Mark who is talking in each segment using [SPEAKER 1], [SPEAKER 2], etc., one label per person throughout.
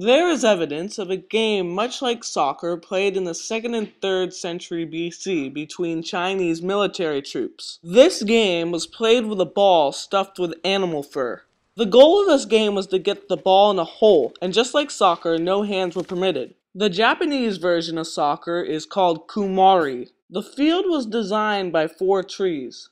[SPEAKER 1] There is evidence of a game much like soccer played in the 2nd and 3rd century BC between Chinese military troops. This game was played with a ball stuffed with animal fur. The goal of this game was to get the ball in a hole, and just like soccer, no hands were permitted. The Japanese version of soccer is called kumari. The field was designed by 4 trees: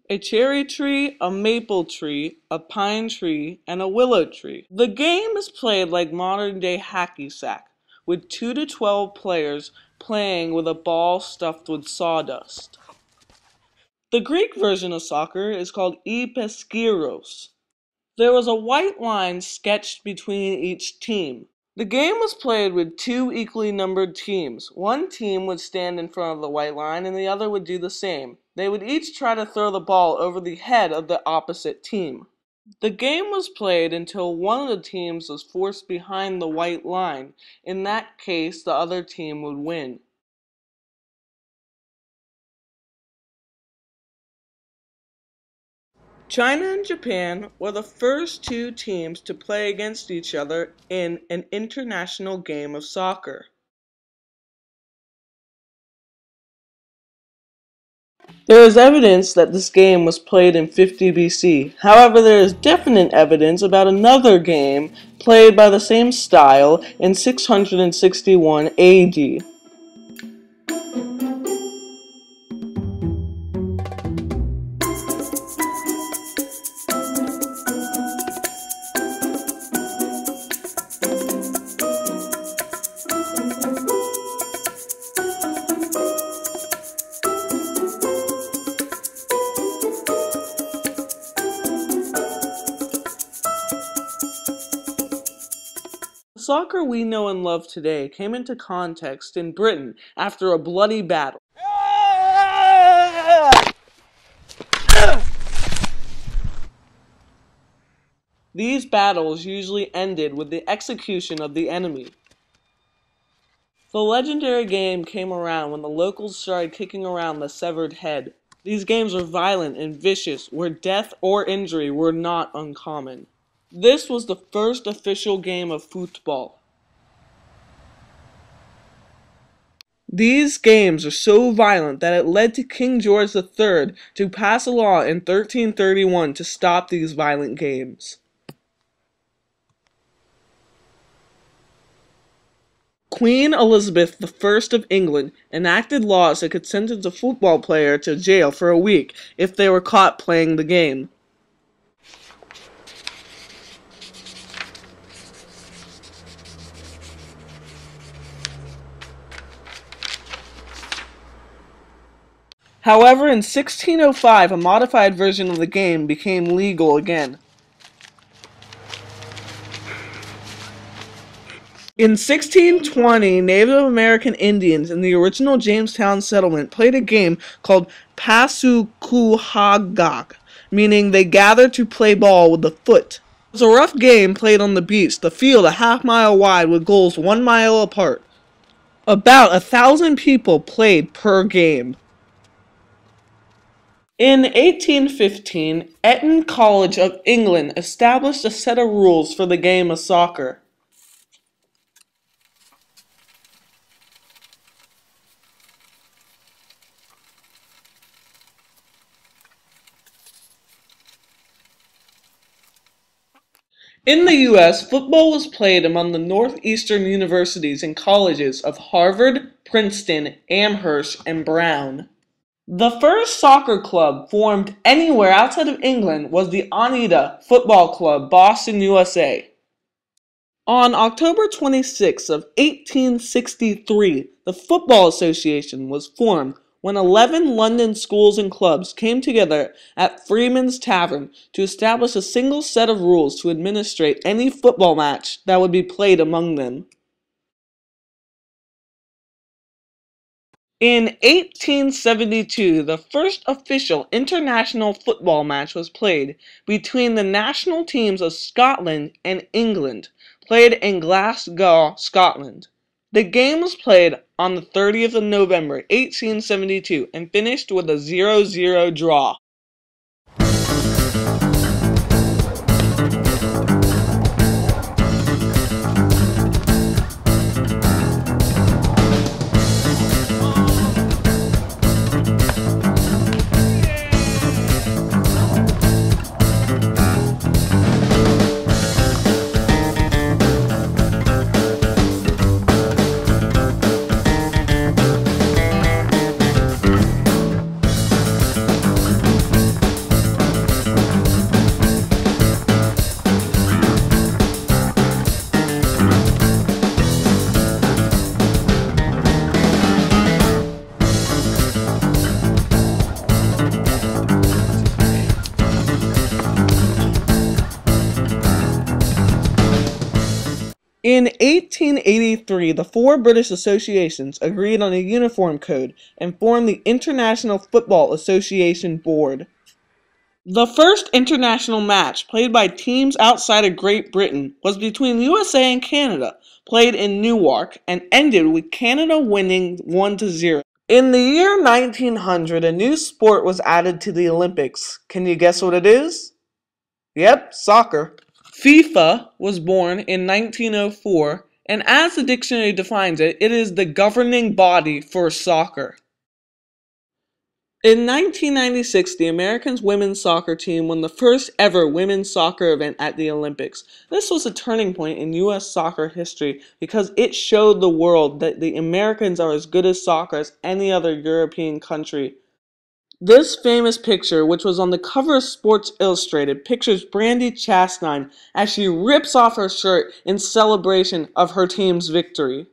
[SPEAKER 1] a cherry tree, a maple tree, a pine tree, and a willow tree. The game is played like modern-day hacky sack, with 2 to 12 players playing with a ball stuffed with sawdust. The Greek version of soccer is called epeiskiros. There was a white line sketched between each team. The game was played with 2 equally numbered teams. One team would stand in front of the white line and the other would do the same. They would each try to throw the ball over the head of the opposite team. The game was played until one of the teams was forced behind the white line. In that case, the other team would win. China and Japan were the first 2 teams to play against each other in an international game of soccer. There is evidence that this game was played in 50 BC. However, there is definite evidence about another game played by the same style in 661 AD. The soccer we know and love today came into context in Britain after a bloody battle. These battles usually ended with the execution of the enemy. The legendary game came around when the locals started kicking around the severed head. These games were violent and vicious, where death or injury were not uncommon. This was the first official game of football. These games are so violent that it led to King George III to pass a law in 1331 to stop these violent games. Queen Elizabeth I of England enacted laws that could sentence a football player to jail for a week if they were caught playing the game. However, in 1605, a modified version of the game became legal again. In 1620, Native American Indians in the original Jamestown settlement played a game called Pasukuhagak, meaning they gathered to play ball with the foot. It was a rough game played on the beach, the field a half-mile wide with goals 1 mile apart. About 1,000 people played per game. In 1815, Eton College of England established a set of rules for the game of soccer. In the U.S., football was played among the northeastern universities and colleges of Harvard, Princeton, Amherst, and Brown. The first soccer club formed anywhere outside of England was the Oneida Football Club, Boston, USA. On October 26 of 1863, the Football Association was formed when 11 London schools and clubs came together at Freeman's Tavern to establish a single set of rules to administrate any football match that would be played among them. In 1872, the first official international football match was played between the national teams of Scotland and England, played in Glasgow, Scotland. The game was played on the 30th of November, 1872, and finished with a 0-0 draw. In 1883, the four British associations agreed on a uniform code and formed the International Football Association Board. The first international match played by teams outside of Great Britain was between USA and Canada, played in Newark, and ended with Canada winning 1-0. In the year 1900, a new sport was added to the Olympics. Can you guess what it is? Yep, soccer. FIFA was born in 1904, and as the dictionary defines it, it is the governing body for soccer. In 1996, the American women's soccer team won the first ever women's soccer event at the Olympics. This was a turning point in U.S. soccer history because it showed the world that the Americans are as good at soccer as any other European country. This famous picture, which was on the cover of Sports Illustrated, pictures Brandi Chastain as she rips off her shirt in celebration of her team's victory.